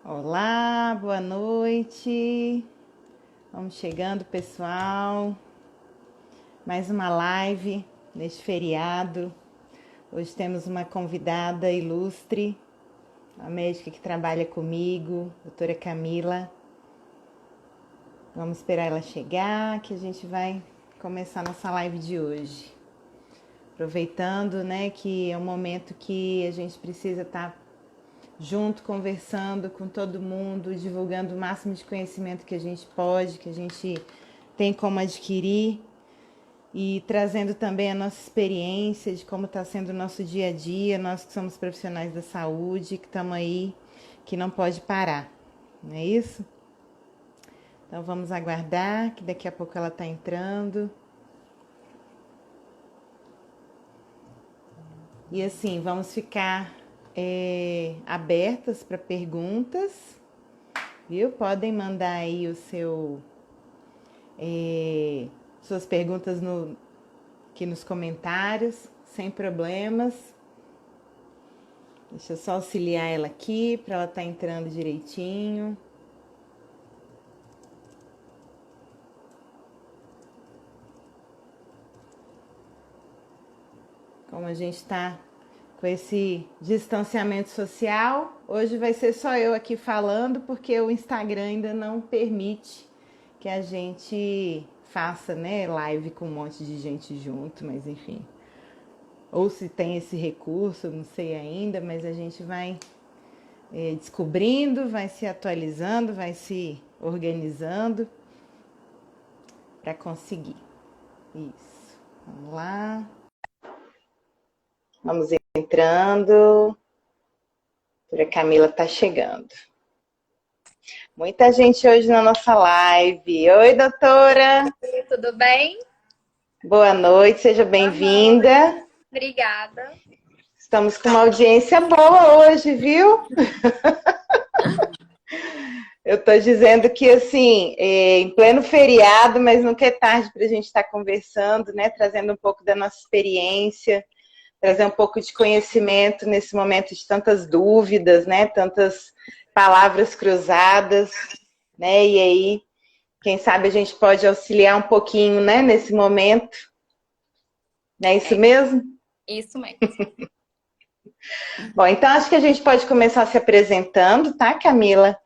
Olá, boa noite. Vamos chegando, pessoal. Mais uma live neste feriado. Hoje temos uma convidada ilustre, a médica que trabalha comigo, doutora Camila. Vamos esperar ela chegar, que a gente vai começar nossa live de hoje. Aproveitando, né, que é um momento que a gente precisa estar junto, conversando com todo mundo, divulgando o máximo de conhecimento que a gente pode, que a gente tem como adquirir e trazendo também a nossa experiência de como está sendo o nosso dia a dia, nós que somos profissionais da saúde, que estamos aí, que não pode parar, não é isso? Então vamos aguardar, que daqui a pouco ela está entrando. E assim, vamos ficar abertas para perguntas, viu? Podem mandar aí suas perguntas aqui nos comentários, sem problemas. Deixa eu só auxiliar ela aqui para ela estar entrando direitinho. Como a gente está com esse distanciamento social, hoje vai ser só eu aqui falando, porque o Instagram ainda não permite que a gente faça, né, live com um monte de gente junto, mas enfim. Ou se tem esse recurso, não sei ainda, mas a gente vai descobrindo, vai se atualizando, vai se organizando para conseguir. Isso. Vamos lá. Vamos entrando. A doutora Camila está chegando. Muita gente hoje na nossa live. Oi, doutora. Oi, tudo bem? Boa noite, seja bem-vinda. Obrigada. Estamos com uma audiência boa hoje, viu? Eu estou dizendo que, assim, em pleno feriado, mas nunca é tarde para a gente estar conversando, né? Trazendo um pouco da nossa experiência, trazer um pouco de conhecimento nesse momento de tantas dúvidas, né? Tantas palavras cruzadas, né? E aí, quem sabe a gente pode auxiliar um pouquinho, né? Nesse momento. Não é isso mesmo? Isso mesmo. Bom, então acho que a gente pode começar se apresentando, tá, Camila?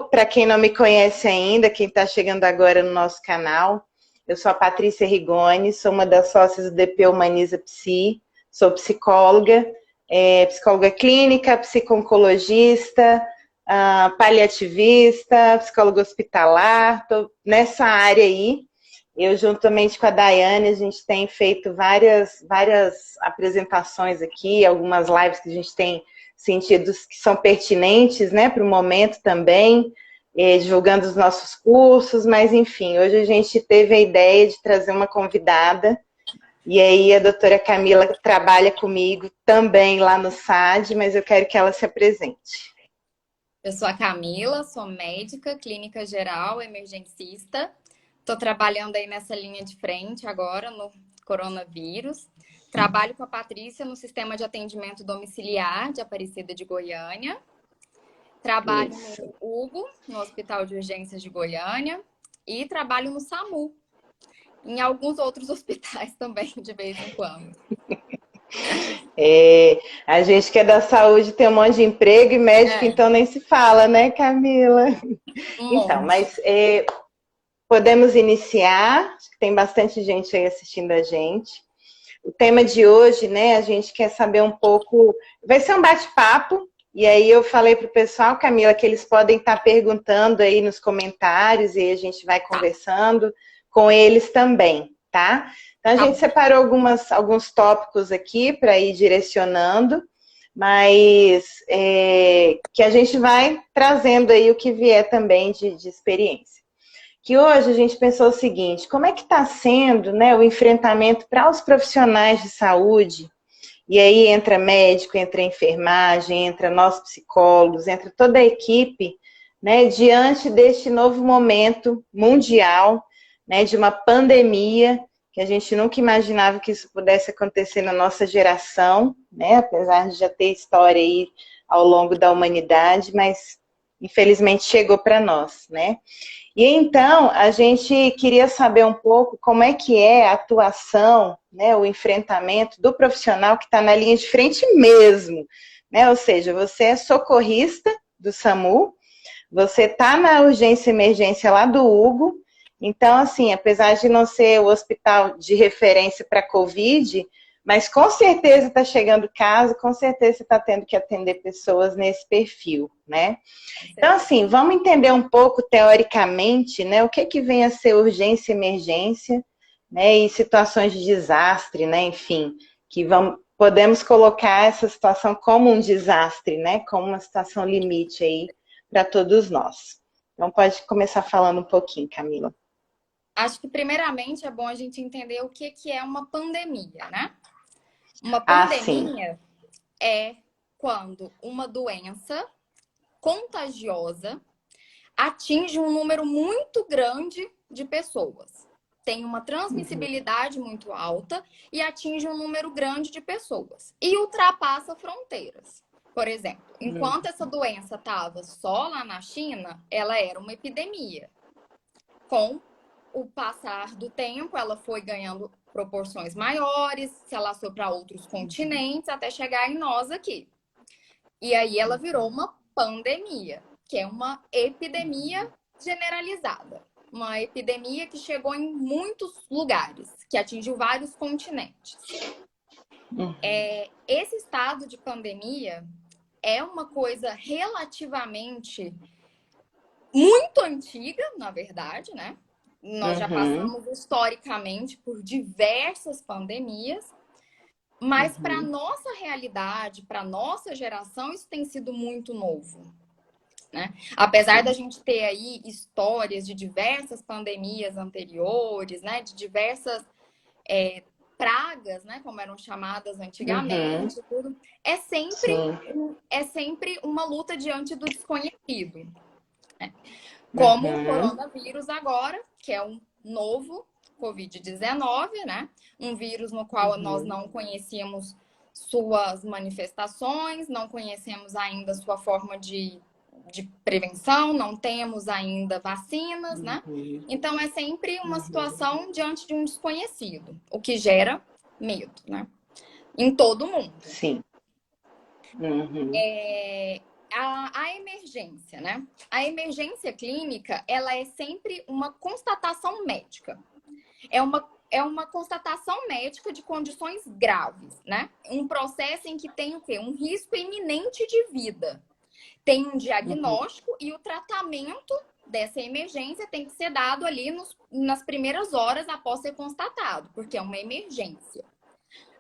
Para quem não me conhece ainda, quem está chegando agora no nosso canal, eu sou a Patrícia Rigoni, sou uma das sócias do DP Humaniza Psi, sou psicóloga, psicóloga clínica, psico-oncologista, paliativista, psicóloga hospitalar, estou nessa área aí. Eu, juntamente com a Daiane, a gente tem feito várias apresentações aqui, algumas lives que a gente tem sentido que são pertinentes, né, para o momento também, divulgando os nossos cursos, mas enfim, hoje a gente teve a ideia de trazer uma convidada, e aí a doutora Camila trabalha comigo também lá no SAD, mas eu quero que ela se apresente. Eu sou a Camila, sou médica, clínica geral, emergencista. Estou trabalhando aí nessa linha de frente agora no coronavírus. Trabalho com a Patrícia no sistema de atendimento domiciliar de Aparecida de Goiânia. Trabalho no Hugo, no Hospital de Urgências de Goiânia. E trabalho no SAMU, em alguns outros hospitais também, de vez em quando. A gente que é da saúde tem um monte de emprego e médico, então nem se fala, né, Camila? Então, mas podemos iniciar, acho que tem bastante gente aí assistindo a gente. O tema de hoje, né, a gente quer saber um pouco, vai ser um bate-papo, e aí eu falei para o pessoal, Camila, que eles podem estar perguntando aí nos comentários, e aí a gente vai conversando com eles também, tá? Então a gente separou alguns tópicos aqui para ir direcionando, mas que a gente vai trazendo aí o que vier também de experiência. Que hoje a gente pensou o seguinte, como é que está sendo, né, o enfrentamento para os profissionais de saúde, e aí entra médico, entra enfermagem, entra nós psicólogos, entra toda a equipe, né, diante deste novo momento mundial, né, de uma pandemia, que a gente nunca imaginava que isso pudesse acontecer na nossa geração, né? Apesar de já ter história aí ao longo da humanidade, mas infelizmente chegou para nós, né? E então, a gente queria saber um pouco como é que é a atuação, né, o enfrentamento do profissional que está na linha de frente mesmo, né? Ou seja, você é socorrista do SAMU, você está na urgência e emergência lá do Hugo, então, assim, apesar de não ser o hospital de referência para Covid, mas com certeza está chegando caso, com certeza você está tendo que atender pessoas nesse perfil, né? Então, assim, vamos entender um pouco teoricamente, né, o que que vem a ser urgência e emergência, né, e situações de desastre, né, enfim, que podemos colocar essa situação como um desastre, né, como uma situação limite aí para todos nós. Então, pode começar falando um pouquinho, Camila. Acho que, primeiramente, é bom a gente entender o que é uma pandemia, né? Uma Sim. pandemia é quando uma doença contagiosa atinge um número muito grande de pessoas. Tem uma transmissibilidade muito alta e atinge um número grande de pessoas. E ultrapassa fronteiras. Por exemplo, enquanto essa doença estava só lá na China, ela era uma epidemia. Com o passar do tempo, ela foi ganhando proporções maiores, se alastrou para outros continentes, até chegar em nós aqui. E aí ela virou uma pandemia, que é uma epidemia generalizada. Uma epidemia que chegou em muitos lugares, que atingiu vários continentes. Esse estado de pandemia é uma coisa relativamente muito antiga, na verdade, né? Nós já passamos historicamente por diversas pandemias, mas para a nossa realidade, para a nossa geração, isso tem sido muito novo. Né? Apesar da gente ter aí histórias de diversas pandemias anteriores, né? De diversas pragas, né? Como eram chamadas antigamente, tudo, é sempre uma luta diante do desconhecido. Né? Como o coronavírus agora, que é um novo Covid-19, né? Um vírus no qual nós não conhecíamos suas manifestações, não conhecemos ainda sua forma de prevenção, não temos ainda vacinas, né? Então, é sempre uma situação diante de um desconhecido, o que gera medo, né? Em todo mundo. Sim. A emergência, né? A emergência clínica, ela é sempre uma constatação médica. É uma constatação médica de condições graves, né? Um processo em que tem o quê? Um risco iminente de vida. Tem um diagnóstico e o tratamento dessa emergência tem que ser dado ali nas primeiras horas após ser constatado, porque é uma emergência.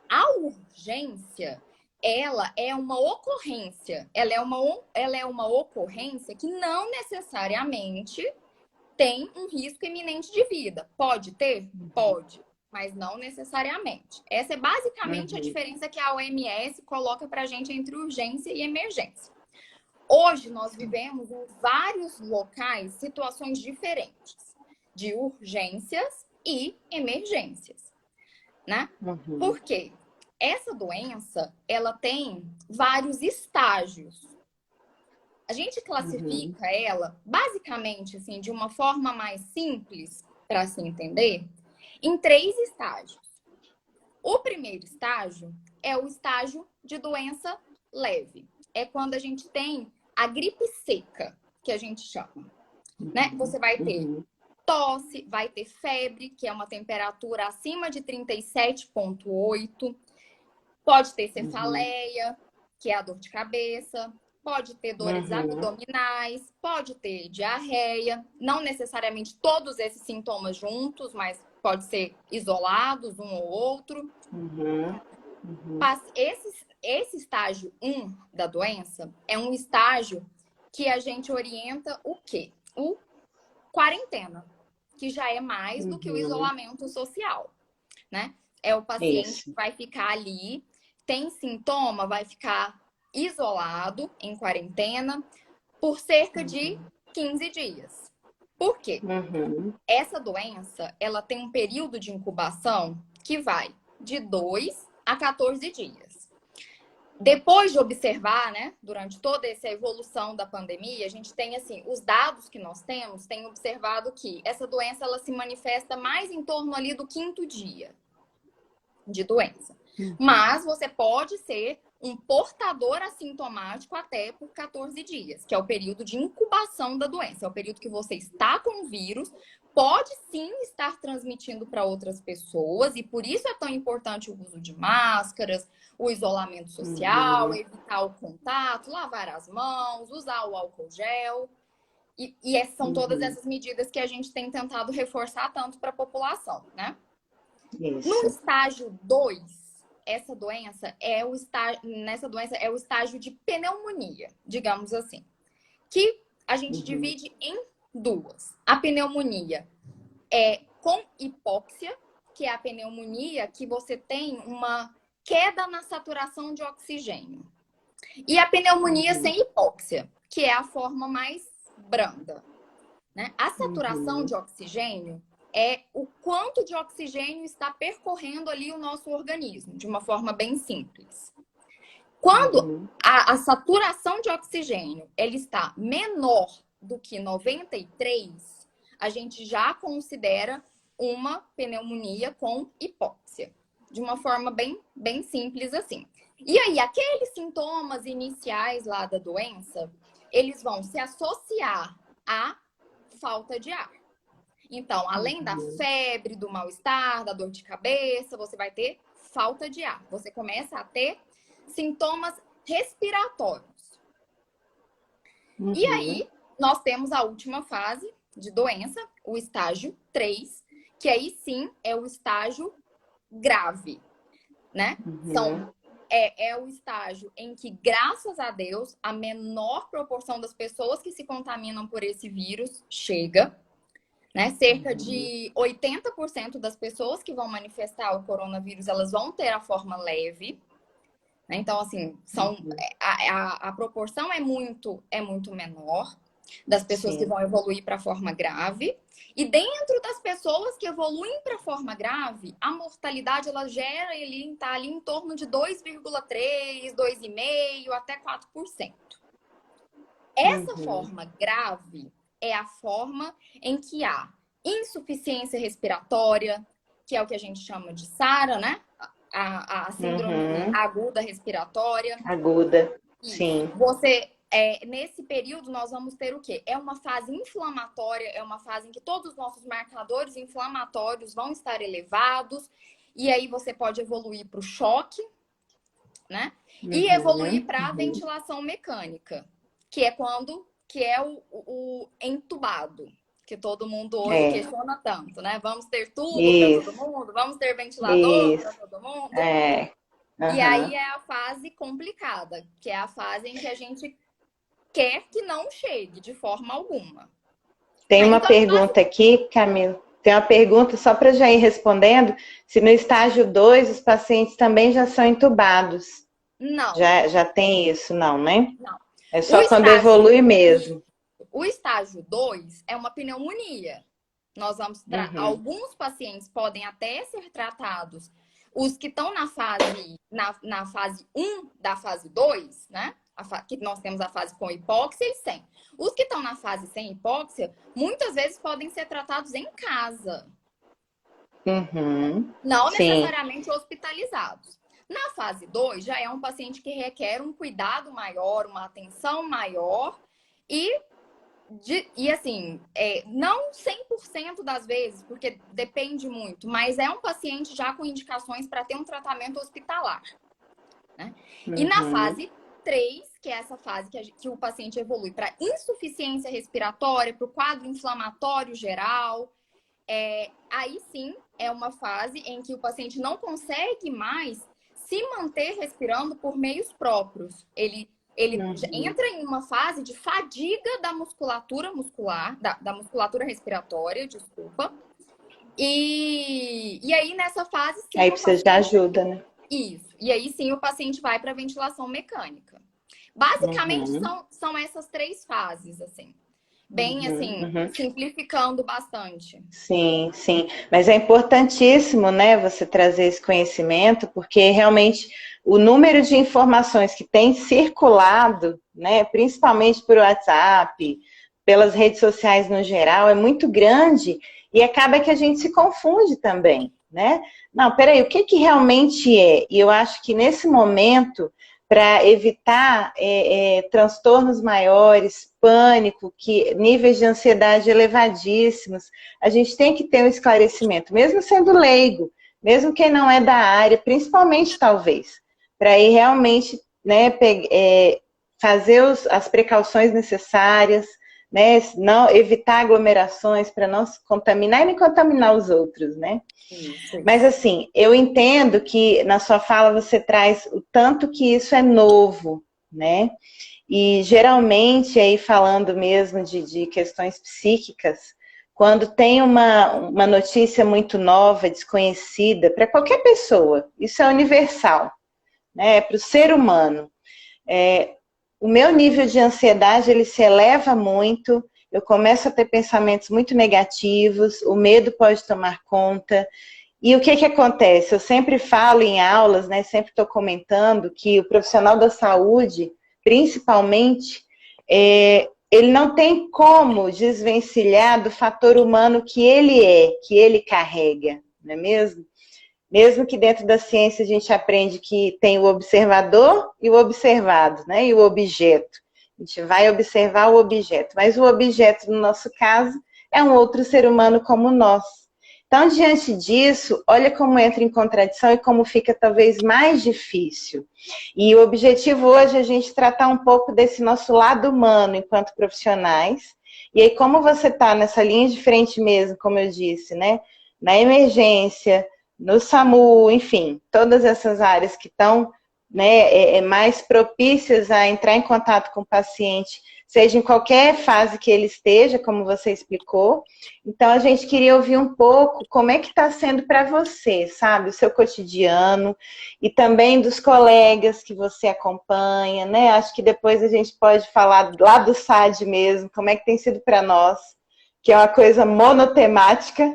A urgência, ela é uma ocorrência. Ela é uma ocorrência que não necessariamente tem um risco iminente de vida. Pode ter? Pode, mas não necessariamente. Essa é basicamente a diferença que a OMS coloca para a gente entre urgência e emergência. Hoje, nós vivemos em vários locais situações diferentes de urgências e emergências, né? Por quê? Essa doença, ela tem vários estágios. A gente classifica ela, basicamente, assim, de uma forma mais simples, para se entender, em 3 estágios. O primeiro estágio é o estágio de doença leve. É quando a gente tem a gripe seca, que a gente chama. Né? Você vai ter tosse, vai ter febre, que é uma temperatura acima de 37,8. Pode ter cefaleia, que é a dor de cabeça. Pode ter dores abdominais, pode ter diarreia. Não necessariamente todos esses sintomas juntos, mas pode ser isolados, um ou outro. Esse estágio 1 da doença é um estágio que a gente orienta o quê? O quarentena, que já é mais do que o isolamento social, né? É o paciente que vai ficar ali, tem sintoma, vai ficar isolado em quarentena por cerca de 15 dias. Por quê? Uhum. Essa doença, ela tem um período de incubação que vai de 2 a 14 dias. Depois de observar, né, durante toda essa evolução da pandemia, a gente tem, assim, os dados que nós temos, têm observado que essa doença, ela se manifesta mais em torno ali do 5º dia de doença. Mas você pode ser um portador assintomático até por 14 dias, que é o período de incubação da doença. É o período que você está com o vírus, pode sim estar transmitindo para outras pessoas, e por isso é tão importante o uso de máscaras, o isolamento social, evitar o contato, lavar as mãos, usar o álcool gel. E são todas essas medidas que a gente tem tentado reforçar tanto para a população, né? Isso. No estágio 2, essa doença é nessa doença é o estágio de pneumonia, digamos assim, que a gente divide em duas. A pneumonia é com hipóxia, que é a pneumonia que você tem uma queda na saturação de oxigênio. E a pneumonia sem hipóxia, que é a forma mais branda, né? A saturação de oxigênio é o quanto de oxigênio está percorrendo ali o nosso organismo, de uma forma bem simples. Quando a saturação de oxigênio ele está menor do que 93, a gente já considera uma pneumonia com hipóxia, de uma forma bem simples assim. E aí, aqueles sintomas iniciais lá da doença, eles vão se associar à falta de ar. Então, além da febre, do mal-estar, da dor de cabeça, você vai ter falta de ar. Você começa a ter sintomas respiratórios. E aí, nós temos a última fase de doença, o estágio 3, que aí sim é o estágio grave, né? É o estágio em que, graças a Deus, a menor proporção das pessoas que se contaminam por esse vírus chega, né? Cerca de 80% das pessoas que vão manifestar o coronavírus, elas vão ter a forma leve. Né? Então, assim, a proporção é muito menor das pessoas que vão evoluir para a forma grave. E dentro das pessoas que evoluem para a forma grave, a mortalidade ela gera tá ali em torno de 2,3%, 2,5% até 4%. Essa forma grave é a forma em que há insuficiência respiratória, que é o que a gente chama de SARA, né? A síndrome aguda respiratória. Aguda, sim. Você, nesse período, nós vamos ter o quê? É uma fase inflamatória, é uma fase em que todos os nossos marcadores inflamatórios vão estar elevados, e aí você pode evoluir para o choque, né? E evoluir para a ventilação mecânica, que é o entubado, que todo mundo hoje questiona tanto, né? Vamos ter tubo para todo mundo? Vamos ter ventilador para todo mundo? E aí é a fase complicada, que é a fase em que a gente quer que não chegue de forma alguma. Tem uma pergunta aqui, Camila. Tem uma pergunta, só para já ir respondendo, se no estágio 2 os pacientes também já são entubados. Não. Já tem isso, não, né? Não. É só quando evolui mesmo. O estágio 2 é uma pneumonia. Nós vamos alguns pacientes podem até ser tratados. Os que estão na fase 1 da fase 2, né? Que nós temos a fase com hipóxia e sem. Os que estão na fase sem hipóxia, muitas vezes podem ser tratados em casa. Não necessariamente hospitalizados. Na fase 2, já é um paciente que requer um cuidado maior, uma atenção maior e assim, não 100% das vezes, porque depende muito, mas é um paciente já com indicações para ter um tratamento hospitalar. Né? E na fase 3, que é essa fase que o paciente evolui para insuficiência respiratória, para o quadro inflamatório geral, aí sim é uma fase em que o paciente não consegue mais se manter respirando por meios próprios. Ele entra em uma fase de fadiga da musculatura muscular, da musculatura respiratória, desculpa. E aí, nessa fase, sim... Aí precisa de ajuda, né? Isso. E aí, sim, o paciente vai para a ventilação mecânica. Basicamente, são essas 3 fases, assim. bem assim, simplificando bastante. Sim, sim. Mas é importantíssimo, né, você trazer esse conhecimento, porque realmente o número de informações que tem circulado, né, principalmente por WhatsApp, pelas redes sociais no geral, é muito grande e acaba que a gente se confunde também, né? Não, peraí, o que que realmente é? E eu acho que nesse momento, para evitar transtornos maiores, pânico, níveis de ansiedade elevadíssimos, a gente tem que ter um esclarecimento, mesmo sendo leigo, mesmo quem não é da área, principalmente talvez, para ir realmente, né, fazer as precauções necessárias, né, não evitar aglomerações para não se contaminar e nem contaminar os outros, né? Isso. Mas assim, eu entendo que na sua fala você traz o tanto que isso é novo, né? E geralmente, aí falando mesmo de questões psíquicas, quando tem uma notícia muito nova, desconhecida, para qualquer pessoa, isso é universal, né? Para o ser humano. O meu nível de ansiedade, ele se eleva muito, eu começo a ter pensamentos muito negativos, o medo pode tomar conta. E o que que acontece? Eu sempre falo em aulas, né? Sempre estou comentando que o profissional da saúde, principalmente, ele não tem como desvencilhar do fator humano que ele é, que ele carrega, não é mesmo? Mesmo que dentro da ciência a gente aprende que tem o observador e o observado, né? E o objeto. A gente vai observar o objeto, mas o objeto, no nosso caso, é um outro ser humano como nós. Então, diante disso, olha como entra em contradição e como fica talvez mais difícil. E o objetivo hoje é a gente tratar um pouco desse nosso lado humano enquanto profissionais. E aí, como você está nessa linha de frente mesmo, como eu disse, né? Na emergência, no SAMU, enfim, todas essas áreas que estão, né, mais propícias a entrar em contato com o paciente, seja em qualquer fase que ele esteja, como você explicou. Então, a gente queria ouvir um pouco como é que está sendo para você, sabe, o seu cotidiano e também dos colegas que você acompanha, né? Acho que depois a gente pode falar lá do SAD mesmo, como é que tem sido para nós, que é uma coisa monotemática,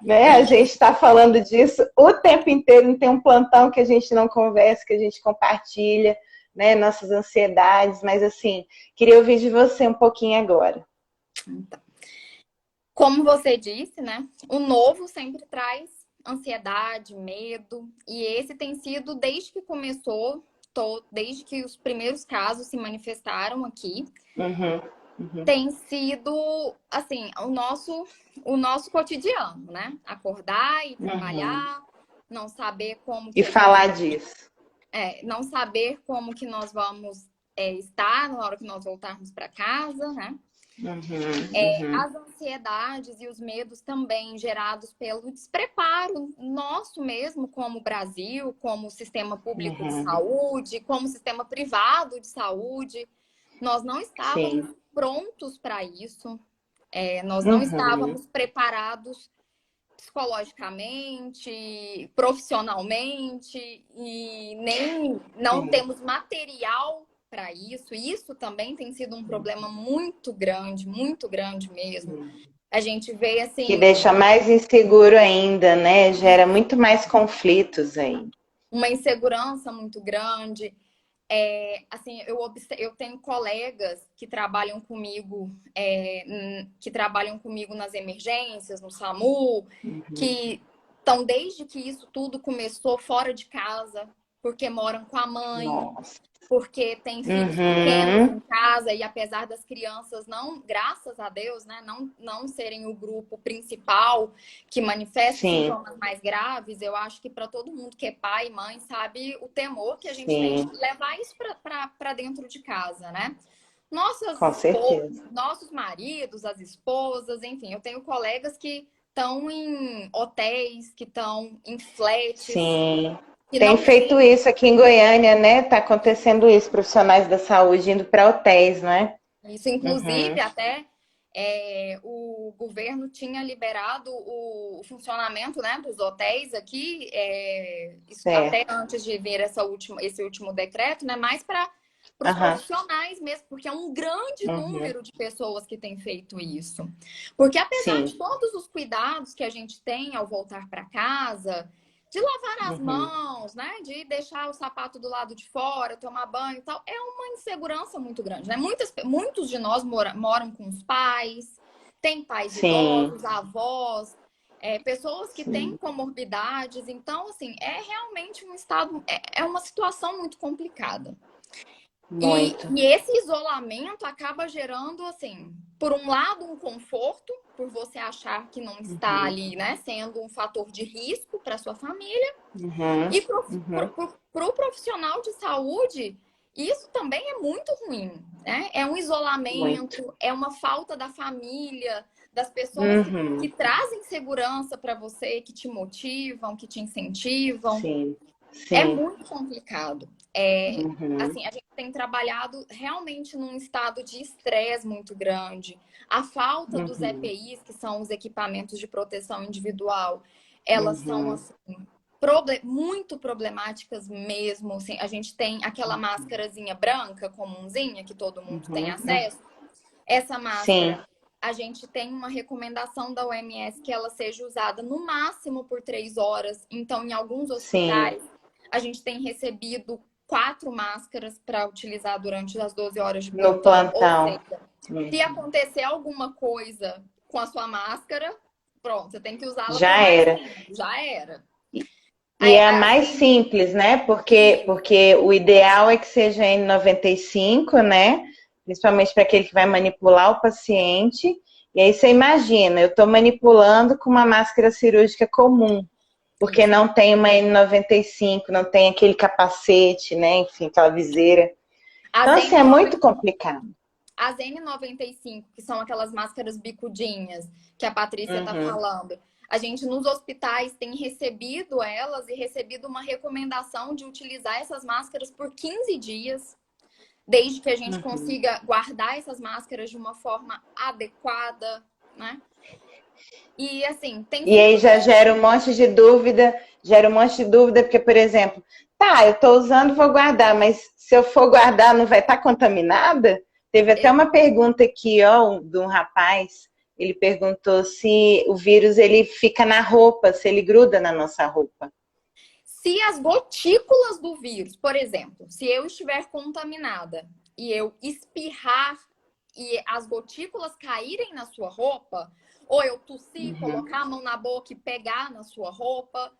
né? A gente está falando disso o tempo inteiro, não tem um plantão que a gente não conversa, que a gente compartilha, né? Nossas ansiedades, mas assim, queria ouvir de você um pouquinho agora. Como você disse, né? O novo sempre traz ansiedade, medo, e esse tem sido desde que começou, desde que os primeiros casos se manifestaram aqui. Tem sido, assim, o nosso cotidiano, né? Acordar e trabalhar, não saber como que e falar disso. Não saber como que nós vamos estar na hora que nós voltarmos para casa, né? As ansiedades e os medos também gerados pelo despreparo nosso mesmo, como Brasil, como sistema público de saúde, como sistema privado de saúde. Nós não estávamos prontos para isso, nós não estávamos preparados psicologicamente, profissionalmente, e nem não temos material para isso. Isso também tem sido um problema muito grande mesmo. A gente vê assim... Que deixa mais inseguro ainda, né? Gera muito mais conflitos aí. Uma insegurança muito grande. Assim, eu tenho colegas que trabalham comigo, nas emergências, no SAMU, que estão desde que isso tudo começou fora de casa, porque moram com a mãe, porque tem filhos pequenos em casa, e apesar das crianças não, graças a Deus, né, não serem o grupo principal que manifesta sintomas mais graves, eu acho que para todo mundo que é pai e mãe sabe o temor que a gente tem de levar isso para dentro de casa, né? Nossos maridos, as esposas, enfim, eu tenho colegas que estão em hotéis, que estão em flats. Tem feito isso aqui em Goiânia, né? Tá acontecendo isso, profissionais da saúde indo para hotéis, não é? Isso, inclusive, até o governo tinha liberado o funcionamento, né, dos hotéis aqui, até antes de vir esse último decreto, né? Mais para para os profissionais mesmo, porque é um grande número de pessoas que têm feito isso. Porque apesar de todos os cuidados que a gente tem ao voltar para casa, de lavar as mãos, né? De deixar o sapato do lado de fora, tomar banho e tal, é uma insegurança muito grande, né? Muitos de nós moram com os pais, tem pais idosos, avós, pessoas que têm comorbidades. Então, assim, é realmente um estado, é uma situação muito complicada. E esse isolamento acaba gerando, assim, por um lado, um conforto, por você achar que não está ali, né, sendo um fator de risco para sua família. E para o profissional de saúde, isso também é muito ruim, né? É um isolamento, é uma falta da família, das pessoas que trazem segurança para você, que te motivam, que te incentivam. É muito complicado. Assim, a gente tem trabalhado realmente num estado de estresse muito grande. A falta dos EPIs, que são os equipamentos de proteção individual, elas são assim, muito problemáticas mesmo. Assim, a gente tem aquela máscarazinha branca, comunzinha, que todo mundo tem acesso. Essa máscara, a gente tem uma recomendação da OMS que ela seja usada no máximo por 3 horas. Então, em alguns hospitais, a gente tem recebido 4 máscaras para utilizar durante as 12 horas de plantão. No plantão. Ou seja, se acontecer alguma coisa com a sua máscara, pronto, você tem que usá-la. Já era. Já era. E é a mais simples, né? Porque o ideal é que seja N95, né? Principalmente para aquele que vai manipular o paciente. E aí você imagina, eu estou manipulando com uma máscara cirúrgica comum, porque não tem uma N95, não tem aquele capacete, né? Enfim, aquela viseira. Então, assim, é muito complicado. As N95, que são aquelas máscaras bicudinhas que a Patrícia está falando, a gente nos hospitais tem recebido elas e recebido uma recomendação de utilizar essas máscaras por 15 dias, desde que a gente consiga guardar essas máscaras de uma forma adequada, né? E assim, E aí já gera um monte de dúvida, porque, por exemplo, tá, eu tô usando, vou guardar, mas se eu for guardar, não vai estar contaminada? Teve até uma pergunta aqui, ó, de um rapaz, ele perguntou se o vírus ele fica na roupa, se ele gruda na nossa roupa. Se as gotículas do vírus, por exemplo, se eu estiver contaminada e eu espirrar e as gotículas caírem na sua roupa, ou eu tossir, colocar a mão na boca e pegar na sua roupa,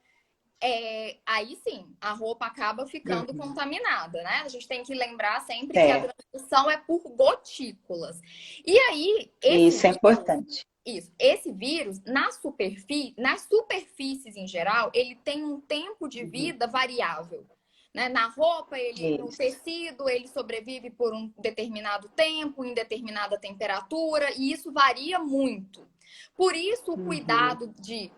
aí sim, a roupa acaba ficando contaminada, né? A gente tem que lembrar sempre que a transmissão é por gotículas. E aí... Isso é importante. Isso. Esse vírus, nas superfícies em geral, ele tem um tempo de vida variável. Né? Na roupa, no tecido, ele sobrevive por um determinado tempo, em determinada temperatura, e isso varia muito. Por isso, o cuidado de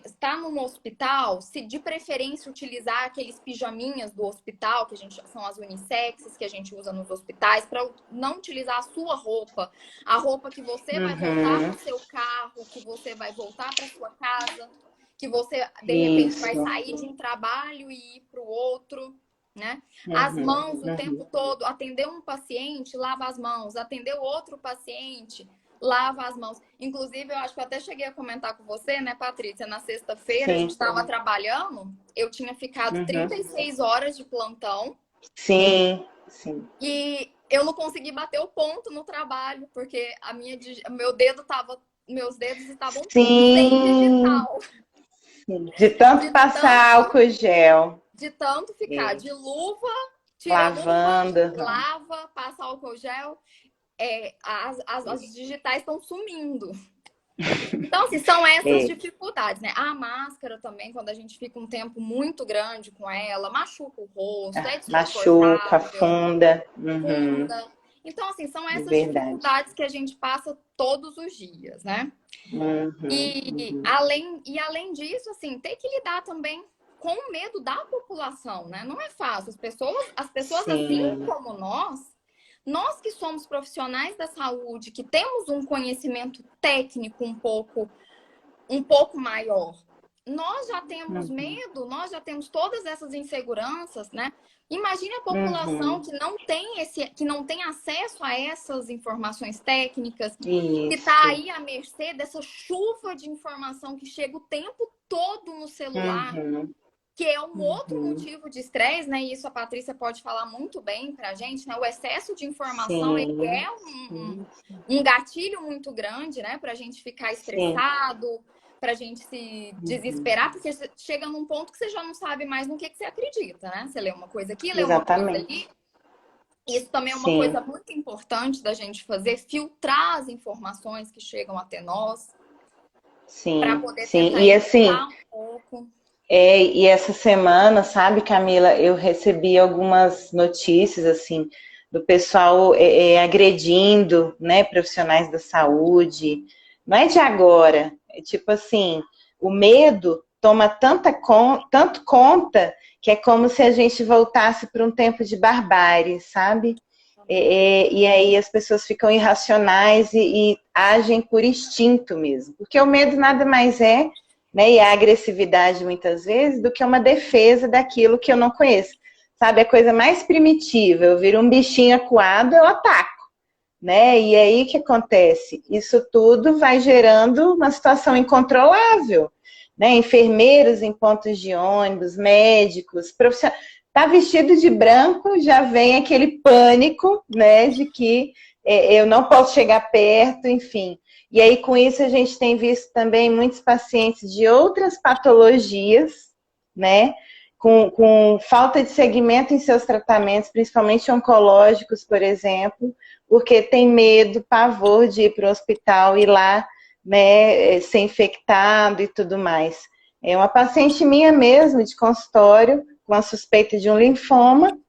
estar num hospital, se de preferência utilizar aqueles pijaminhas do hospital, que são as unissexes que a gente usa nos hospitais, para não utilizar a sua roupa, a roupa que você vai voltar para o seu carro, que você vai voltar para sua casa, que você de repente vai sair de um trabalho e ir para o outro, né? As mãos o tempo todo, atender um paciente, lava as mãos, atender o outro paciente, lava as mãos. Inclusive, eu acho que eu até cheguei a comentar com você, né, Patrícia? Na sexta-feira, a gente estava trabalhando, eu tinha ficado 36 horas de plantão. Sim. E eu não consegui bater o ponto no trabalho, porque meus dedos estavam sem digital. De tanto passar álcool gel. De tanto ficar de luva, lavando, lava, passa álcool gel. As digitais estão sumindo. Então, assim, são essas dificuldades, né? A máscara também, quando a gente fica um tempo muito grande com ela, machuca o rosto, machuca, funda. Então, assim, são essas dificuldades que a gente passa todos os dias, né? E além disso, assim, tem que lidar também com o medo da população, né? Não é fácil. As pessoas assim como nós que somos profissionais da saúde, que temos um conhecimento técnico um pouco maior, nós já temos medo, nós já temos todas essas inseguranças, né? Imagine a população que não tem acesso a essas informações técnicas, que está aí à mercê dessa chuva de informação que chega o tempo todo no celular, que é um outro motivo de estresse, né? E isso a Patrícia pode falar muito bem pra gente, né? O excesso de informação ele é um gatilho muito grande, né? Pra gente ficar estressado, pra gente se desesperar, porque chega num ponto que você já não sabe mais no que você acredita, né? Você lê uma coisa aqui, lê uma coisa ali. Isso também é uma coisa muito importante da gente fazer, filtrar as informações que chegam até nós. Para poder tentar evitar um pouco. E essa semana, sabe, Camila, eu recebi algumas notícias, assim, do pessoal agredindo, né, profissionais da saúde. Não é de agora, é tipo assim, o medo toma tanto conta que é como se a gente voltasse para um tempo de barbárie, sabe? E aí as pessoas ficam irracionais e agem por instinto mesmo, porque o medo nada mais é, né, e a agressividade muitas vezes, do que uma defesa daquilo que eu não conheço. Sabe, a coisa mais primitiva, eu viro um bichinho acuado, eu ataco, né? E aí o que acontece? Isso tudo vai gerando uma situação incontrolável, né? Enfermeiros em pontos de ônibus, médicos, profissionais. Tá vestido de branco, já vem aquele pânico, né, de que eu não posso chegar perto, enfim. E aí, com isso, a gente tem visto também muitos pacientes de outras patologias, né, com falta de segmento em seus tratamentos, principalmente oncológicos, por exemplo, porque tem medo, pavor de ir para o hospital e lá, né, ser infectado e tudo mais. É uma paciente minha mesmo, de consultório, com a suspeita de um linfoma,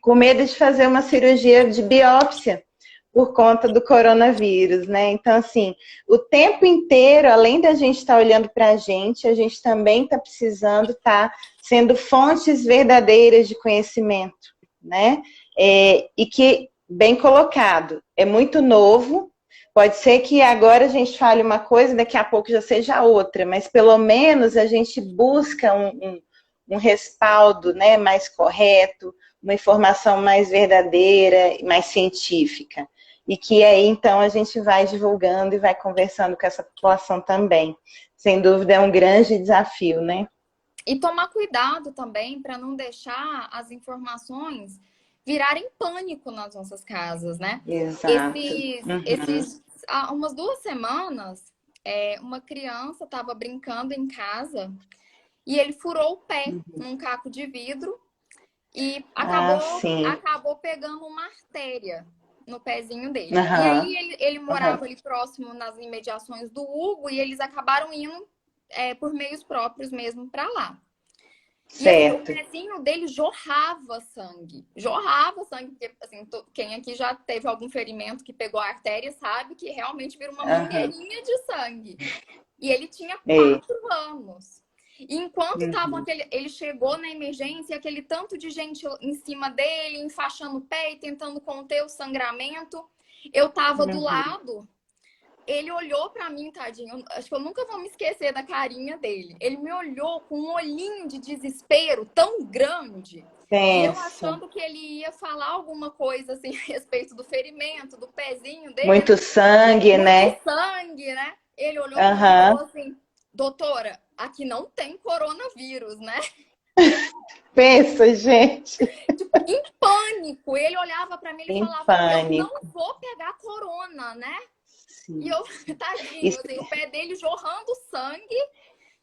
com medo de fazer uma cirurgia de biópsia por conta do coronavírus, né? Então, assim, o tempo inteiro, além da gente estar olhando para a gente também está precisando estar sendo fontes verdadeiras de conhecimento, né? E que, bem colocado, é muito novo, pode ser que agora a gente fale uma coisa, daqui a pouco já seja outra, mas pelo menos a gente busca um respaldo, né, mais correto, uma informação mais verdadeira e mais científica. E que aí, então, a gente vai divulgando e vai conversando com essa população também. Sem dúvida, é um grande desafio, né? E tomar cuidado também para não deixar as informações virarem pânico nas nossas casas, né? Exato. Há umas 2 semanas, uma criança estava brincando em casa e ele furou o pé num caco de vidro e acabou pegando uma artéria no pezinho dele. E aí ele morava ali próximo nas imediações do Hugo e eles acabaram indo por meios próprios mesmo para lá. Certo. E assim, o pezinho dele jorrava sangue, porque assim, quem aqui já teve algum ferimento que pegou a artéria sabe que realmente vira uma mangueirinha de sangue. E ele tinha 4 anos. E enquanto ele chegou na emergência, aquele tanto de gente em cima dele, enfaixando o pé e tentando conter o sangramento, eu tava do lado. Ele olhou pra mim, tadinho. Acho que eu nunca vou me esquecer da carinha dele. Ele me olhou com um olhinho de desespero tão grande. E eu achando que ele ia falar alguma coisa assim a respeito do ferimento, do pezinho dele. Muito sangue, né? Muito sangue, né? Ele olhou pra mim e falou assim: doutora, aqui não tem coronavírus, né? Pensa, gente. Tipo, em pânico. Ele olhava pra mim e falava: eu não vou pegar corona, né? Sim. E eu, tadinho, assim, o pé dele jorrando sangue.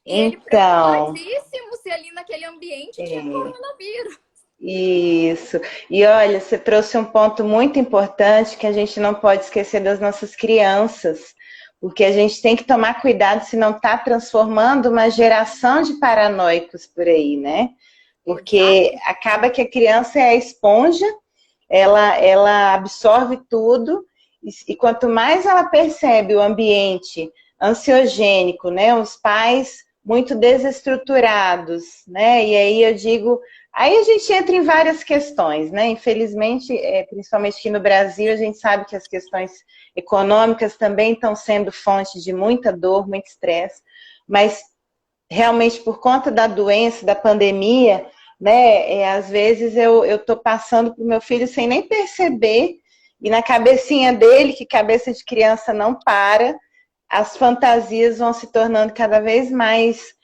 E ele preocupadíssimo se ali naquele ambiente tinha coronavírus. Isso. E olha, você trouxe um ponto muito importante que a gente não pode esquecer das nossas crianças. Porque a gente tem que tomar cuidado se não está transformando uma geração de paranoicos por aí, né? Porque acaba que a criança é a esponja, ela absorve tudo, e quanto mais ela percebe o ambiente ansiogênico, né? Os pais muito desestruturados, né? E aí eu digo, aí a gente entra em várias questões, né? Infelizmente, principalmente aqui no Brasil, a gente sabe que as questões econômicas também estão sendo fonte de muita dor, muito estresse, mas realmente por conta da doença, da pandemia, né? Às vezes eu tô passando pro meu filho sem nem perceber, e na cabecinha dele, que cabeça de criança não para, as fantasias vão se tornando cada vez mais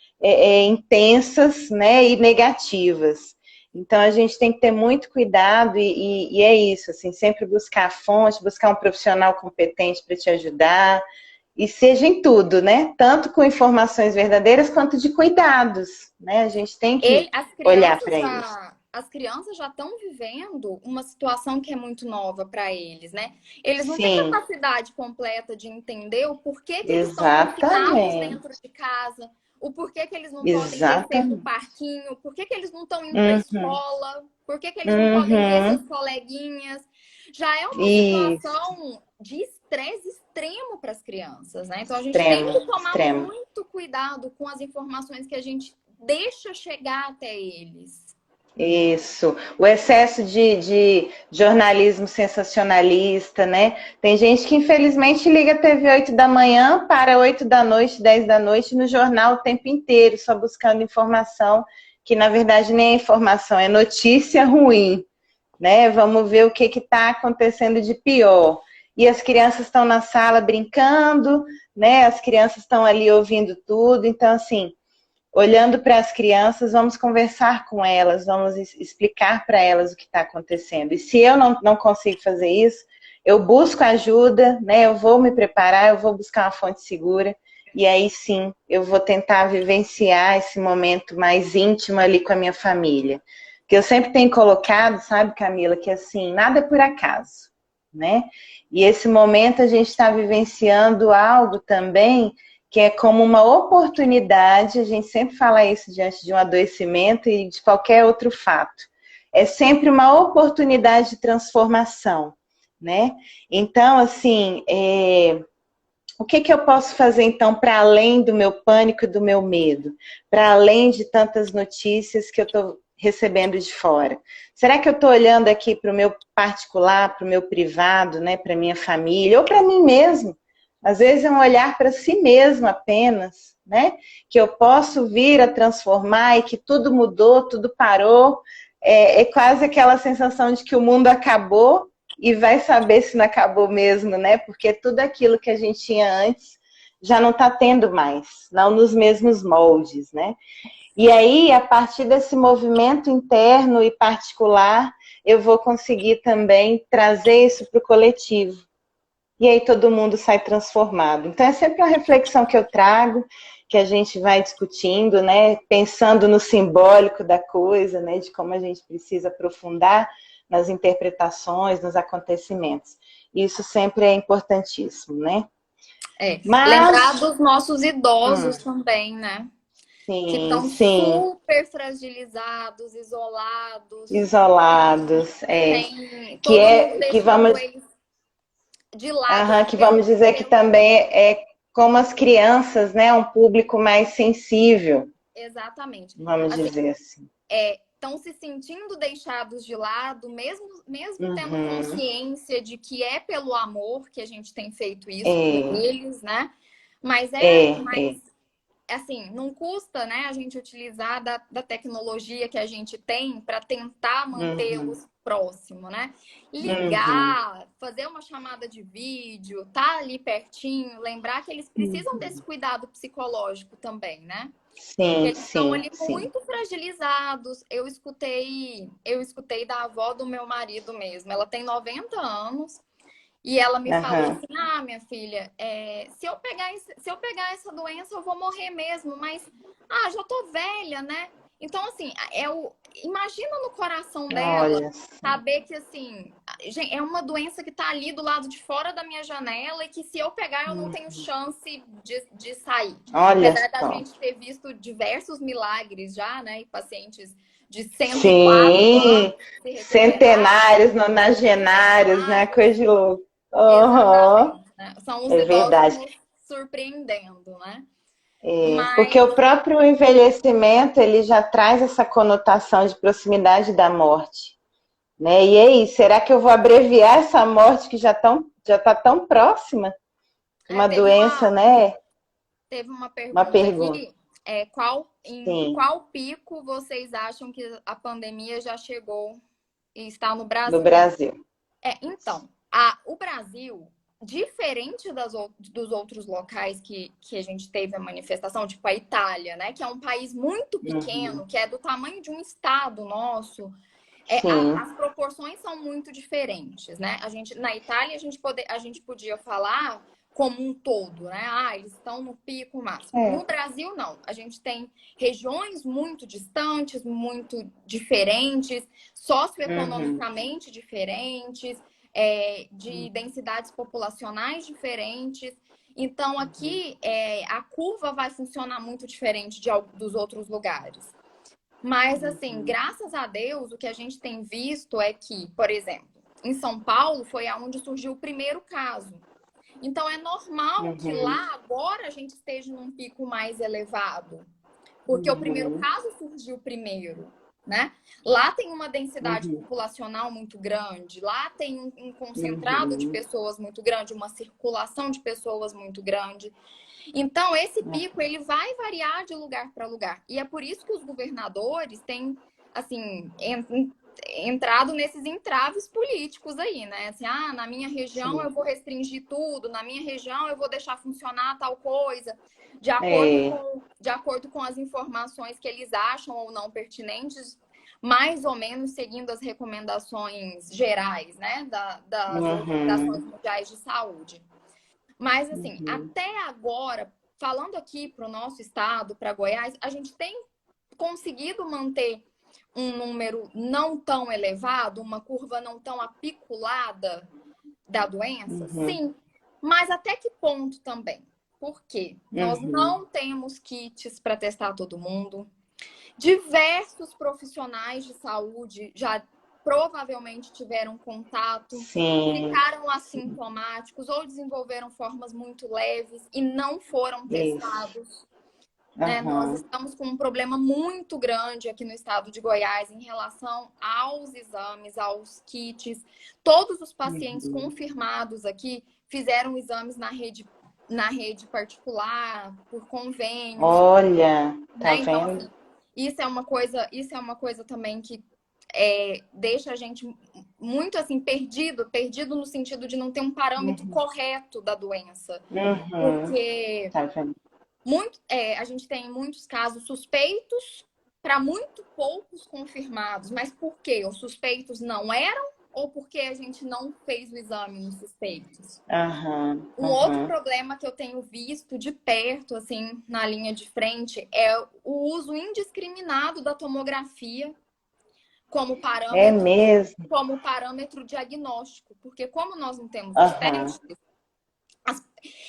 intensas, né, e negativas. Então a gente tem que ter muito cuidado e é isso, assim, sempre buscar a fonte, buscar um profissional competente para te ajudar, e seja em tudo, né? Tanto com informações verdadeiras quanto de cuidados, né? A gente tem que olhar para isso. As crianças já estão vivendo uma situação que é muito nova para eles, né? Eles não têm Sim, capacidade completa de entender o porquê que eles estão confinados exatamente. dentro de casa, o porquê que eles não podem descer para o Exatamente. parquinho, por que eles não estão indo para a Uhum, escola, por que eles não podem ver seus uhum. coleguinhas. Já é uma Isso, situação de estresse extremo para as crianças, né? Então a gente tem extremo, que tomar extremo. muito cuidado com as informações que a gente deixa chegar até eles. Isso, o excesso de jornalismo sensacionalista, né? Tem gente que infelizmente liga a TV 8 da manhã para 8 da noite, 10 da noite no jornal o tempo inteiro, só buscando informação, que na verdade nem é informação, é notícia ruim, né? Vamos ver o que está acontecendo de pior. E as crianças estão na sala brincando, né? As crianças estão ali ouvindo tudo, então assim, olhando para as crianças, vamos conversar com elas, vamos explicar para elas o que está acontecendo. E se eu não consigo fazer isso, eu busco ajuda, né? Eu vou me preparar, eu vou buscar uma fonte segura, e aí sim, eu vou tentar vivenciar esse momento mais íntimo ali com a minha família. Que eu sempre tenho colocado, sabe, Camila, que assim, nada é por acaso, né? E esse momento a gente está vivenciando algo também que é como uma oportunidade, a gente sempre fala isso diante de um adoecimento e de qualquer outro fato. É sempre uma oportunidade de transformação, né? Então, assim, o que eu posso fazer então para além do meu pânico e do meu medo? Para além de tantas notícias que eu estou recebendo de fora? Será que eu estou olhando aqui para o meu particular, para o meu privado, né, para minha família, ou para mim mesmo? Às vezes é um olhar para si mesmo apenas, né? Que eu posso vir a transformar e que tudo mudou, tudo parou. É quase aquela sensação de que o mundo acabou e vai saber se não acabou mesmo, né? Porque tudo aquilo que a gente tinha antes já não está tendo mais, não nos mesmos moldes, né? E aí, a partir desse movimento interno e particular, eu vou conseguir também trazer isso para o coletivo. E aí todo mundo sai transformado. Então é sempre uma reflexão que eu trago, que a gente vai discutindo, né? Pensando no simbólico da coisa, né? De como a gente precisa aprofundar nas interpretações, nos acontecimentos. Isso sempre é importantíssimo, né? Lembrar Mas dos nossos idosos também, né? Que sim, estão sim, super fragilizados, isolados, isolados, sem que todo mundo é que deixando vamos, eles de lado que vamos dizer que também é como as crianças, né? Um público mais sensível, Exatamente. vamos Assim, dizer assim. estão se sentindo deixados de lado, mesmo tendo Uhum. consciência de que é pelo amor que a gente tem feito isso por É, eles, né? Mas é. assim, não custa, né, a gente utilizar da tecnologia que a gente tem para tentar Uhum, mantê-los próximo, né? uhum, Ligar, fazer uma chamada de vídeo, tá ali pertinho, lembrar que eles precisam desse uhum. cuidado psicológico também, né? Porque Sim, eles estão sim, ali sim. muito fragilizados. Eu escutei da avó do meu marido mesmo. Ela tem 90 anos e ela me falou Aham. assim: Ah, minha filha, se eu pegar essa doença, eu vou morrer mesmo, mas já tô velha, né? Então, assim, imagina no coração dela Olha só. saber que assim, gente, é uma doença que tá ali do lado de fora da minha janela e que se eu pegar, eu não tenho Uhum. chance de sair. Olha Apesar da só. gente ter visto diversos milagres já, né? E pacientes de 104 Sim, anos se recuperarem, centenários, nonagenários, né? Coisa de louco. Aham. exatamente, né? São os É idosos verdade. nos surpreendendo, né? Porque Mas o próprio envelhecimento, ele já traz essa conotação de proximidade da morte, né? E aí, será que eu vou abreviar essa morte que já está tão próxima? Uma teve doença, uma, né? teve uma Uma pergunta pergunta. aqui. Em Sim, qual pico vocês acham que a pandemia já chegou e está no no Brasil? Brasil. Então, o Brasil, diferente dos outros locais que a gente teve a manifestação, tipo a Itália, né? Que é um país muito Uhum. pequeno, que é do tamanho de um estado nosso, Sim. as proporções são muito diferentes, né? Na Itália, a gente podia falar como um todo, né? Eles estão no pico máximo. É. No Brasil, não. A gente tem regiões muito distantes, muito diferentes, Uhum. socioeconomicamente diferentes, de densidades populacionais diferentes. Então, Uhum. aqui, a curva vai funcionar muito diferente dos outros lugares. Mas, assim, Uhum. graças a Deus, o que a gente tem visto é que, por exemplo, em São Paulo foi aonde surgiu o primeiro caso. Então, é normal que Uhum. lá agora a gente esteja num pico mais elevado, porque o primeiro Uhum. caso surgiu primeiro, né? Lá tem uma densidade Uhum. populacional muito grande, lá tem um concentrado de Uhum. pessoas muito grande, uma circulação de pessoas muito grande. Então, esse pico ele vai variar de lugar para lugar. E é por isso que os governadores têm, assim, entrado nesses entraves políticos aí, né? Assim, na minha região eu Sim. vou restringir tudo, na minha região eu vou deixar funcionar tal coisa, É. de acordo com as informações que eles acham ou não pertinentes, mais ou menos seguindo as recomendações gerais, né? Das organizações Uhum. mundiais de saúde. Mas, assim, Uhum. até agora, falando aqui para o nosso estado, para Goiás, a gente tem conseguido manter um número não tão elevado, uma curva não tão apiculada da doença? Uhum. Sim, mas até que ponto também? Por quê? Nós Uhum. não temos kits para testar todo mundo. Diversos profissionais de saúde já provavelmente tiveram contato, Sim. ficaram Sim. assintomáticos ou desenvolveram formas muito leves e não foram Isso. testados. Né? Nós Aham. estamos com um problema muito grande aqui no estado de Goiás em relação aos exames, aos kits. Todos os pacientes Uhum. confirmados aqui fizeram exames na rede particular, por convênios, Olha, tá né? Então, vendo? assim, isso é uma coisa também que deixa a gente muito assim perdido no sentido de não ter um parâmetro Uhum. correto da doença. Uhum. Porque Tá vendo? a gente tem muitos casos suspeitos para muito poucos confirmados. Mas por quê? Os suspeitos não eram ou porque a gente não fez o exame nos suspeitos? Aham. Um outro Aham. problema que eu tenho visto de perto, assim, na linha de frente, é o uso indiscriminado da tomografia como É parâmetro, mesmo? como parâmetro diagnóstico, porque como nós não temos os Aham. testes,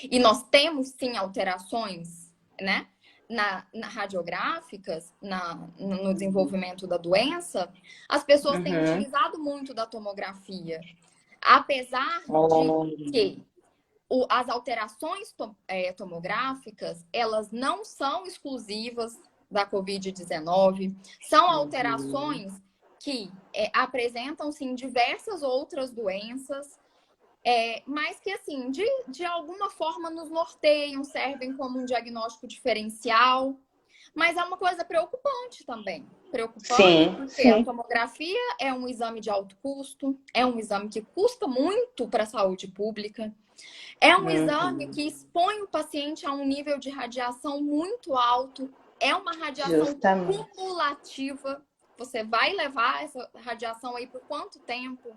e nós temos sim alterações, né, radiográficas, no Uhum. desenvolvimento da doença, as pessoas têm Uhum. utilizado muito da tomografia, apesar de Olha. que as alterações tomográficas, elas não são exclusivas da Covid-19, são Uhum. alterações que apresentam, sim, diversas outras doenças, mas que, assim, de alguma forma nos norteiam, servem como um diagnóstico diferencial, mas é uma coisa preocupante também. Preocupante Sim, porque a sim. tomografia é um exame de alto custo, é um exame que custa muito para a saúde pública, é um exame Uhum. que expõe o paciente a um nível de radiação muito alto, é uma radiação Justamente. cumulativa. Você vai levar essa radiação aí por quanto tempo,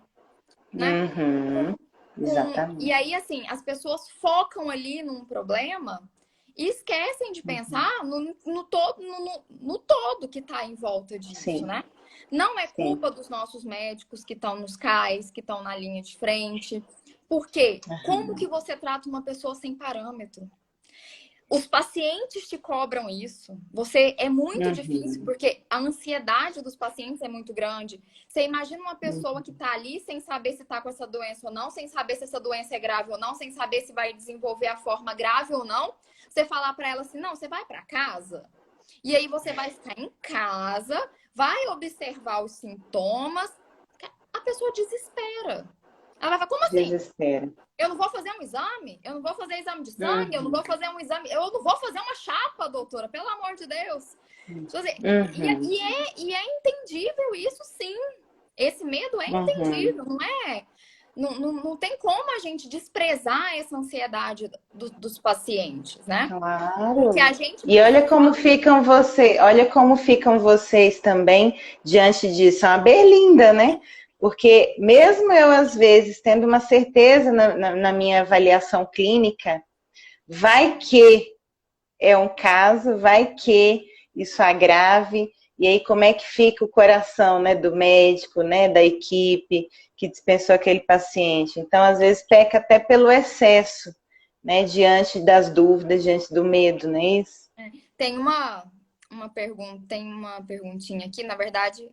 né? Uhum. E Exatamente. aí, assim, as pessoas focam ali num problema e esquecem de Uhum. pensar no todo que está em volta disso, Sim, né? Não é sim. culpa dos nossos médicos que estão nos CAIS, que estão na linha de frente. Por quê? Como Aham. que você trata uma pessoa sem parâmetro? Os pacientes te cobram isso. É muito difícil, Uhum. porque a ansiedade dos pacientes é muito grande. Você imagina uma pessoa Uhum. que está ali sem saber se está com essa doença ou não, sem saber se essa doença é grave ou não, sem saber se vai desenvolver a forma grave ou não. Você falar para ela assim: não, você vai para casa. E aí você vai ficar em casa, vai observar os sintomas. A pessoa desespera. Ela vai falar, como assim? Desespero. Eu não vou fazer um exame? Eu não vou fazer exame de sangue? Eu não vou fazer um exame... Eu não vou fazer uma chapa, doutora, pelo amor de Deus. E é entendível isso, sim. Esse medo é entendível, não é? Não tem como a gente desprezar essa ansiedade dos pacientes, né? Claro. Porque a gente E olha como ficam vocês também diante disso. É uma berlinda, né? Porque mesmo eu, às vezes, tendo uma certeza na minha avaliação clínica, vai que é um caso, vai que isso agrave, e aí como é que fica o coração, né, do médico, né, da equipe que dispensou aquele paciente. Então, às vezes, peca até pelo excesso, né, diante das dúvidas, diante do medo, não é isso? Tem uma pergunta, tem uma perguntinha aqui, na verdade,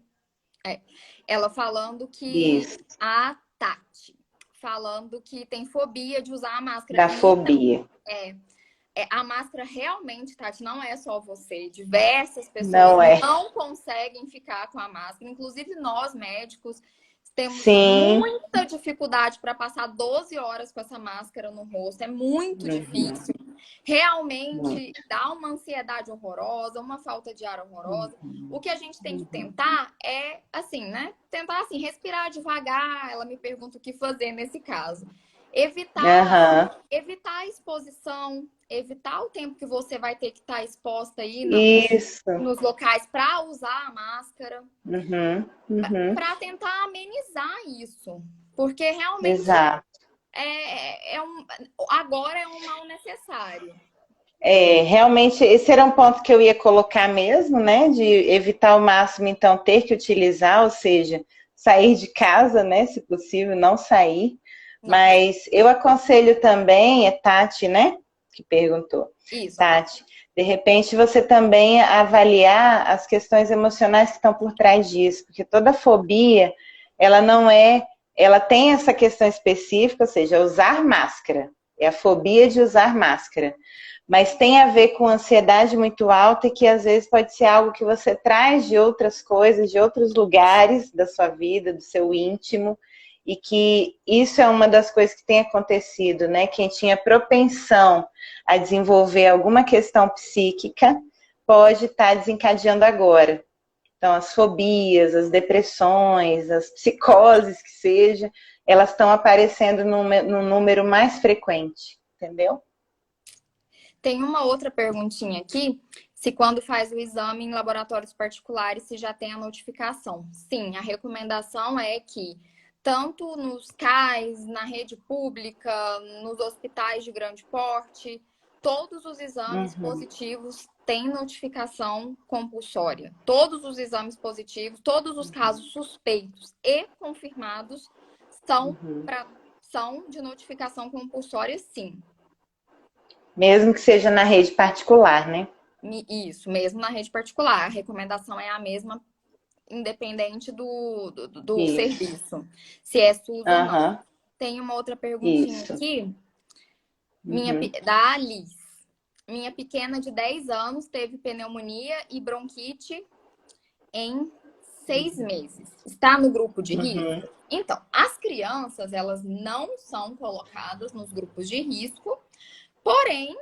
ela falando que Isso. a Tati falando que tem fobia de usar a máscara. Da fobia. A máscara realmente, Tati, não é só você. Diversas pessoas não conseguem ficar com a máscara. Inclusive nós, médicos, temos muita dificuldade para passar 12 horas com essa máscara no rosto. É muito difícil. Realmente dá uma ansiedade horrorosa, uma falta de ar horrorosa. O que a gente tem que tentar é, assim, né? Tentar, assim, respirar devagar. Ela me pergunta o que fazer nesse caso. Evitar a exposição, evitar o tempo que você vai ter que estar exposta aí nos locais para usar a máscara, para tentar amenizar isso, porque realmente agora é um mal necessário. Realmente, esse era um ponto que eu ia colocar mesmo, né, de evitar ao máximo, então, ter que utilizar, ou seja, sair de casa, né, se possível, não sair. Mas eu aconselho também, Tati, né, que perguntou. Isso, Tati, de repente você também avaliar as questões emocionais que estão por trás disso, porque toda fobia, ela tem essa questão específica, ou seja, usar máscara, é a fobia de usar máscara, mas tem a ver com ansiedade muito alta e que às vezes pode ser algo que você traz de outras coisas, de outros lugares da sua vida, do seu íntimo, e que isso é uma das coisas que tem acontecido, né? Quem tinha propensão a desenvolver alguma questão psíquica pode estar desencadeando agora. Então, as fobias, as depressões, as psicoses que seja, elas estão aparecendo num número mais frequente, entendeu? Tem uma outra perguntinha aqui, se quando faz o exame em laboratórios particulares, se já tem a notificação. Sim, a recomendação é que tanto nos CAIS, na rede pública, nos hospitais de grande porte, todos os exames positivos têm notificação compulsória. Todos os exames positivos, todos os casos suspeitos e confirmados são de notificação compulsória, sim. Mesmo que seja na rede particular, né? Isso, mesmo na rede particular. A recomendação é a mesma, independente do serviço, se é SUS ou não. Tem uma outra perguntinha aqui, da Alice. Minha pequena de 10 anos teve pneumonia e bronquite em 6 meses. Está no grupo de risco? Então, as crianças, elas não são colocadas nos grupos de risco, porém,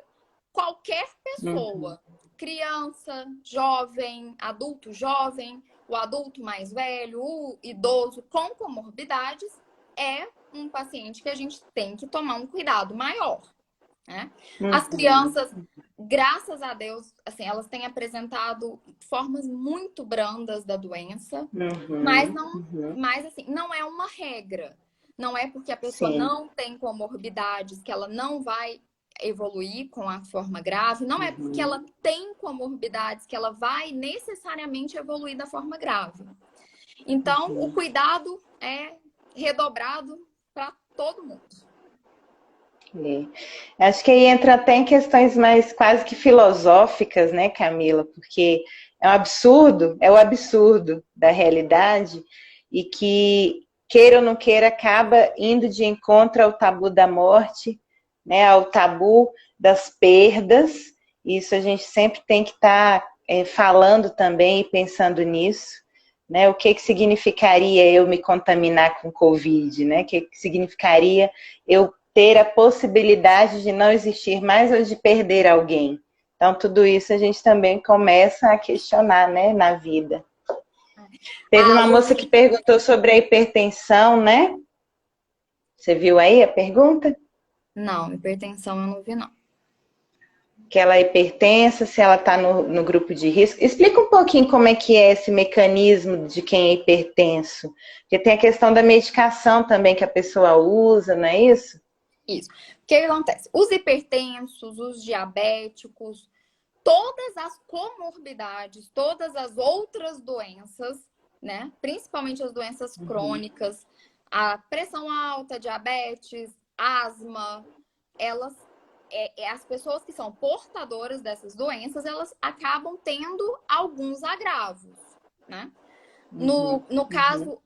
qualquer pessoa, criança, jovem, adulto jovem, o adulto mais velho, o idoso com comorbidades, é um paciente que a gente tem que tomar um cuidado maior, né? As crianças, graças a Deus, assim, elas têm apresentado formas muito brandas da doença, mas assim, não é uma regra. Não é porque a pessoa não tem comorbidades que ela não vai evoluir com a forma grave, não é porque ela tem comorbidades que ela vai necessariamente evoluir da forma grave. Então, o cuidado é redobrado para todo mundo. Acho que aí entra até em questões mais quase que filosóficas, né, Camila? Porque é o absurdo da realidade e que, queira ou não queira, acaba indo de encontro ao tabu da morte, né, ao tabu das perdas. Isso a gente sempre tem que estar falando também e pensando nisso, né? O que significaria eu me contaminar com Covid, né? O que significaria eu ter a possibilidade de não existir mais ou de perder alguém. Então, tudo isso a gente também começa a questionar, né, na vida. Teve uma moça que perguntou sobre a hipertensão, né? Você viu aí a pergunta? Não, hipertensão eu não vi, não. Que ela é hipertensa, se ela está no grupo de risco. Explica um pouquinho como é que é esse mecanismo de quem é hipertenso. Porque tem a questão da medicação também que a pessoa usa, não é isso? Isso. O que acontece? Os hipertensos, os diabéticos, todas as comorbidades, todas as outras doenças, né? Principalmente as doenças crônicas, a pressão alta, diabetes, asma, elas, as pessoas que são portadoras dessas doenças, elas acabam tendo alguns agravos, né? No caso,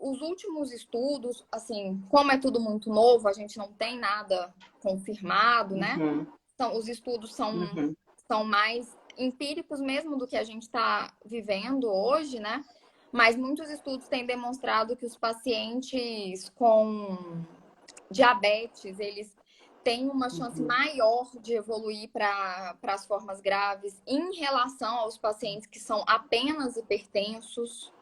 os últimos estudos, assim, como é tudo muito novo, a gente não tem nada confirmado, né? Então, os estudos são mais empíricos mesmo do que a gente está vivendo hoje, né? Mas muitos estudos têm demonstrado que os pacientes com diabetes, eles têm uma chance maior de evoluir para as formas graves em relação aos pacientes que são apenas hipertensos.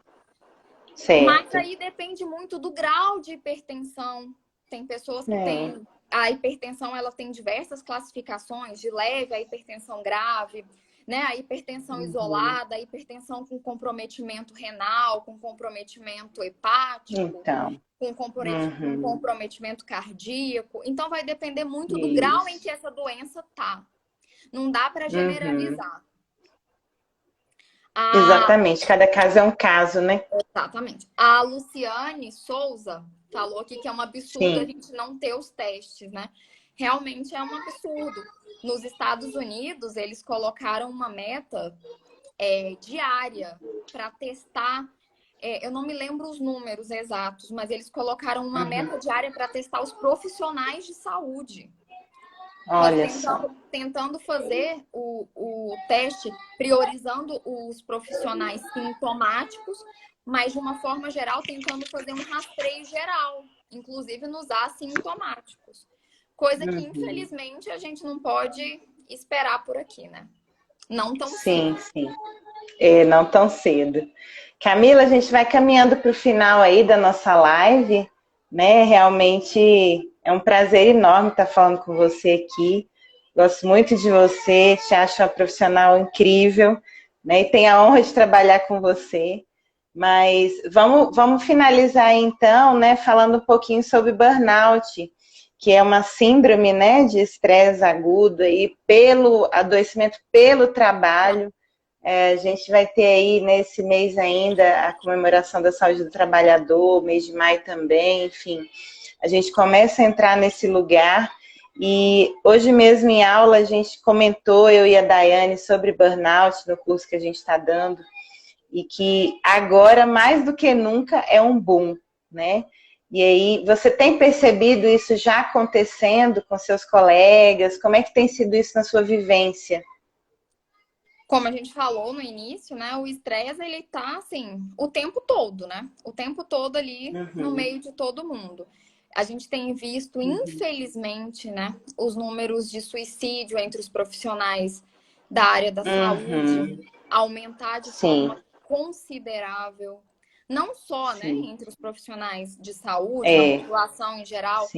Certo. Mas aí depende muito do grau de hipertensão. Tem pessoas que têm... A hipertensão, ela tem diversas classificações, de leve a hipertensão grave, né? A hipertensão isolada, a hipertensão com comprometimento renal, com comprometimento hepático, com comprometimento cardíaco. Então, vai depender muito do grau em que essa doença tá. Não dá para generalizar. Exatamente, cada caso é um caso, né? Exatamente. A Luciane Souza falou aqui que é um absurdo a gente não ter os testes, né? Realmente é um absurdo. Nos Estados Unidos, eles colocaram uma meta diária para testar. Eu não me lembro os números exatos, mas eles colocaram uma meta diária para testar os profissionais de saúde. Olha tentando fazer o teste, priorizando os profissionais sintomáticos, mas de uma forma geral, tentando fazer um rastreio geral, inclusive nos assintomáticos. Coisa que, infelizmente, a gente não pode esperar por aqui, né? Não tão cedo. Sim. Não tão cedo. Camila, a gente vai caminhando para o final aí da nossa live, né? Realmente é um prazer enorme estar falando com você aqui. Gosto muito de você, te acho uma profissional incrível, né? E tenho a honra de trabalhar com você. Mas vamos finalizar então, né? Falando um pouquinho sobre burnout, que é uma síndrome, né, de estresse agudo aí pelo adoecimento pelo trabalho. A gente vai ter aí nesse mês ainda a comemoração da saúde do trabalhador, mês de maio também, enfim. A gente começa a entrar nesse lugar e hoje mesmo em aula a gente comentou, eu e a Daiane, sobre burnout no curso que a gente está dando e que agora, mais do que nunca, é um boom, né? E aí, você tem percebido isso já acontecendo com seus colegas? Como é que tem sido isso na sua vivência? Como a gente falou no início, né? O estresse, ele tá, assim, o tempo todo, né? O tempo todo ali no meio de todo mundo. A gente tem visto, infelizmente, né? Os números de suicídio entre os profissionais da área da saúde aumentar de forma considerável. Não só, né? Entre os profissionais de saúde, na população em geral,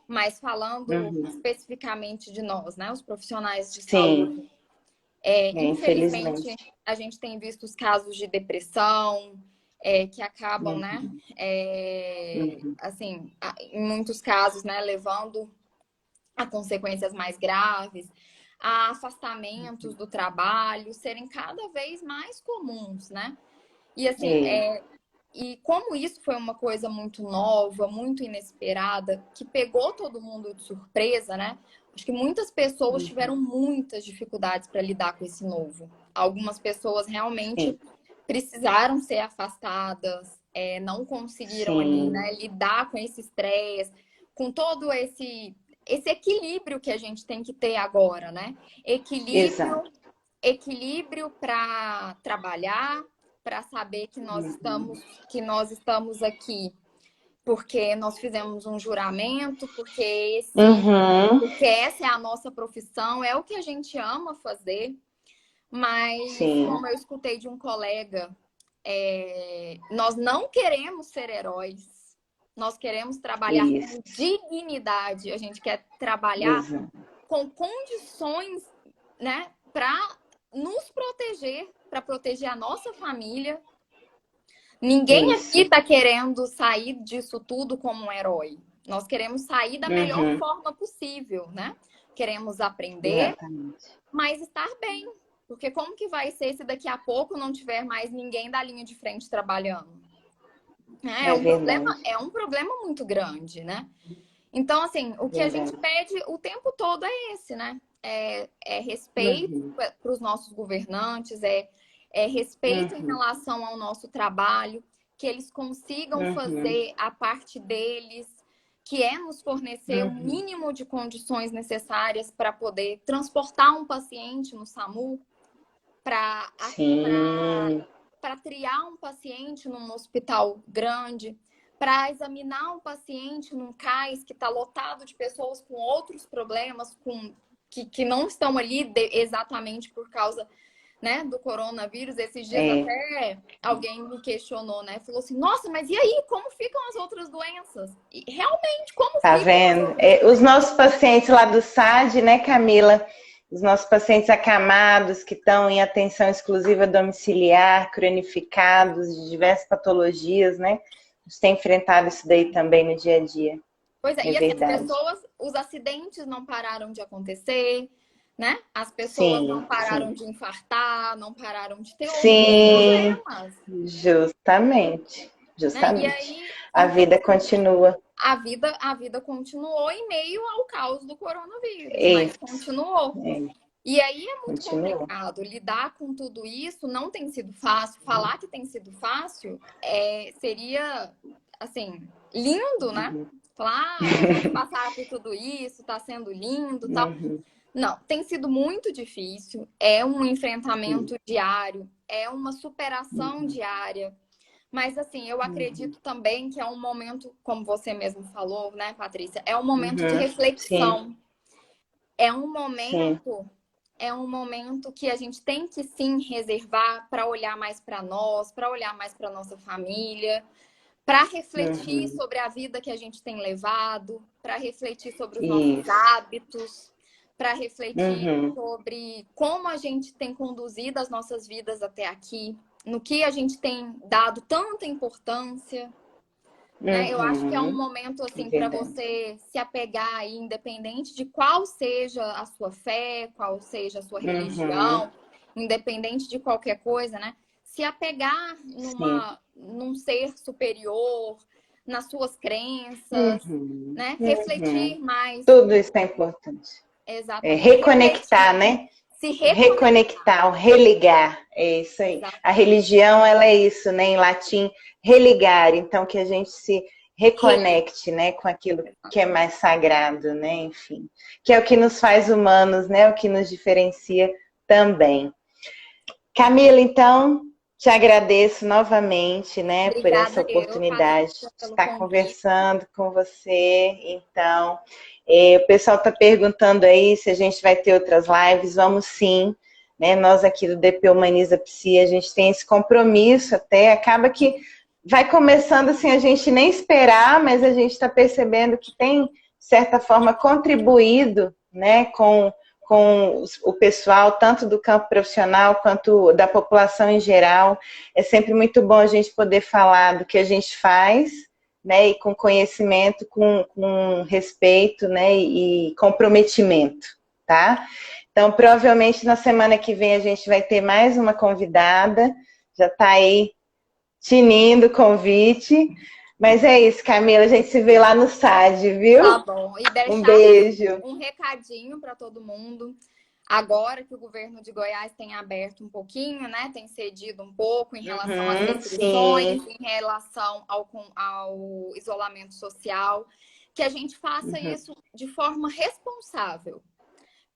mas falando especificamente de nós, né? Os profissionais de saúde. Infelizmente, a gente tem visto os casos de depressão, que acabam, né, assim, em muitos casos, né, levando a consequências mais graves, a afastamentos do trabalho serem cada vez mais comuns, né? E assim, e como isso foi uma coisa muito nova, muito inesperada, que pegou todo mundo de surpresa, né? Acho que muitas pessoas tiveram muitas dificuldades para lidar com esse novo. Algumas pessoas realmente precisaram ser afastadas, não conseguiram ali, né, lidar com esse estresse, com todo esse equilíbrio que a gente tem que ter agora, né? Equilíbrio para trabalhar, para saber que nós estamos aqui porque nós fizemos um juramento, porque essa é a nossa profissão, é o que a gente ama fazer. Mas, Sim. como eu escutei de um colega, nós não queremos ser heróis. Nós queremos trabalhar com dignidade. A gente quer trabalhar com condições, né, para nos proteger, para proteger a nossa família. Ninguém aqui está querendo sair disso tudo como um herói. Nós queremos sair da melhor forma possível, né? Queremos aprender, mas estar bem. Porque como que vai ser se daqui a pouco não tiver mais ninguém da linha de frente trabalhando? É um problema muito grande, né? Então, assim, o que a gente pede o tempo todo é esse, né? É respeito para os nossos governantes, respeito em relação ao nosso trabalho, que eles consigam fazer a parte deles, que é nos fornecer o mínimo de condições necessárias para poder transportar um paciente no SAMU, para triar um paciente num hospital grande, para examinar um paciente num CAIS que está lotado de pessoas com outros problemas, que não estão ali exatamente por causa, né, do coronavírus. Esses dias até alguém me questionou, né? Falou assim, nossa, mas e aí? Como ficam as outras doenças? E realmente, como tá ficam? Vendo? Os nossos pacientes lá do SAD, né, Camila? Os nossos pacientes acamados que estão em atenção exclusiva domiciliar, cronificados de diversas patologias, né? A gente tem enfrentado isso daí também no dia a dia. Pois é, e assim, as pessoas, os acidentes não pararam de acontecer, né? As pessoas não pararam de infartar, não pararam de ter outros problemas. Justamente. Né? E aí, a vida continua. A vida continuou em meio ao caos do coronavírus, mas continuou. E aí é muito complicado lidar com tudo isso, não tem sido fácil. Falar que tem sido fácil seria, assim, lindo, né? Falar, vamos passar por tudo isso, tá sendo lindo, tal. Não, tem sido muito difícil, é um enfrentamento diário, é uma superação diária. Mas, assim, eu acredito também que é um momento, como você mesmo falou, né, Patrícia? É um momento de reflexão. É um momento que a gente tem que, sim, reservar para olhar mais para nós, para olhar mais para nossa família, para refletir sobre a vida que a gente tem levado, para refletir sobre os nossos hábitos, para refletir sobre como a gente tem conduzido as nossas vidas até aqui, no que a gente tem dado tanta importância. Né? Eu acho que é um momento assim para você se apegar aí, independente de qual seja a sua fé, qual seja a sua religião, independente de qualquer coisa, né? Se apegar num ser superior, nas suas crenças, né? Refletir mais. Tudo isso é importante. Exatamente. Reconectar, né? Se reconectar, religar, é isso aí. Exatamente. A religião, ela é isso, né? Em latim, religar. Então, que a gente se reconecte, né? Com aquilo que é mais sagrado, né? Enfim, que é o que nos faz humanos, né? O que nos diferencia também. Camila, então, te agradeço novamente, né? Obrigada, por essa oportunidade de estar conversando com você. Então, o pessoal está perguntando aí se a gente vai ter outras lives. Vamos sim, né? Nós aqui do DP Humaniza Psi, a gente tem esse compromisso até. Acaba que vai começando assim, a gente nem esperar, mas a gente está percebendo que tem, de certa forma, contribuído, né? Com o pessoal, tanto do campo profissional quanto da população em geral. É sempre muito bom a gente poder falar do que a gente faz, né, e com conhecimento, com respeito, né, e comprometimento, tá? Então, provavelmente na semana que vem a gente vai ter mais uma convidada, já está aí tinindo o convite. Mas é isso, Camila, a gente se vê lá no SAD, viu? Tá bom. E deixar um beijo. Um recadinho para todo mundo. Agora que o governo de Goiás tem aberto um pouquinho, né? Tem cedido um pouco em relação às restrições, em relação ao isolamento social, que a gente faça isso de forma responsável,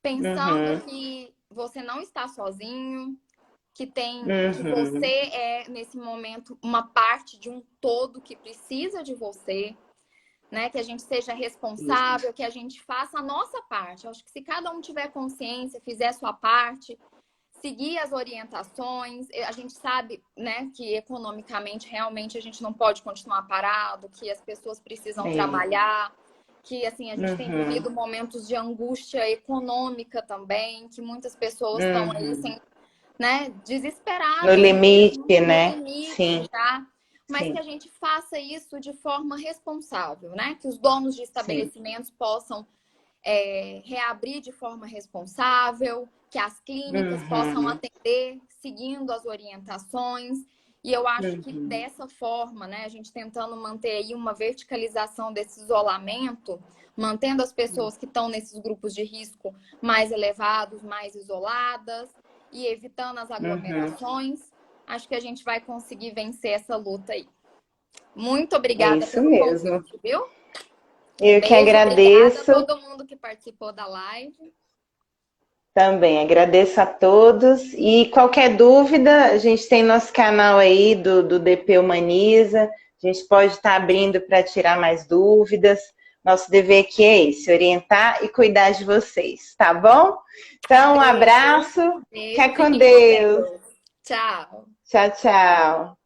pensando que você não está sozinho, que você é, nesse momento, uma parte de um todo que precisa de você, né? Que a gente seja responsável, que a gente faça a nossa parte. Eu acho que se cada um tiver consciência, fizer a sua parte, seguir as orientações, a gente sabe, né, que economicamente realmente a gente não pode continuar parado, que as pessoas precisam trabalhar, que assim a gente tem vivido momentos de angústia econômica também, que muitas pessoas estão aí sem, né, desesperadas no limite, mesmo, né? no limite Sim. já, mas que a gente faça isso de forma responsável, né? Que os donos de estabelecimentos possam reabrir de forma responsável, que as clínicas possam atender seguindo as orientações. E eu acho que dessa forma, né, a gente tentando manter aí uma verticalização desse isolamento, mantendo as pessoas que estão nesses grupos de risco mais elevados, mais isoladas e evitando as aglomerações, acho que a gente vai conseguir vencer essa luta aí. Muito obrigada pelo convite, viu? Eu que agradeço. Obrigada a todo mundo que participou da live. Também agradeço a todos. E qualquer dúvida, a gente tem nosso canal aí do DP Humaniza. A gente pode estar abrindo para tirar mais dúvidas. Nosso dever aqui é esse, orientar e cuidar de vocês, tá bom? Então, um abraço. Fica com Deus. Tchau. Tchau, tchau.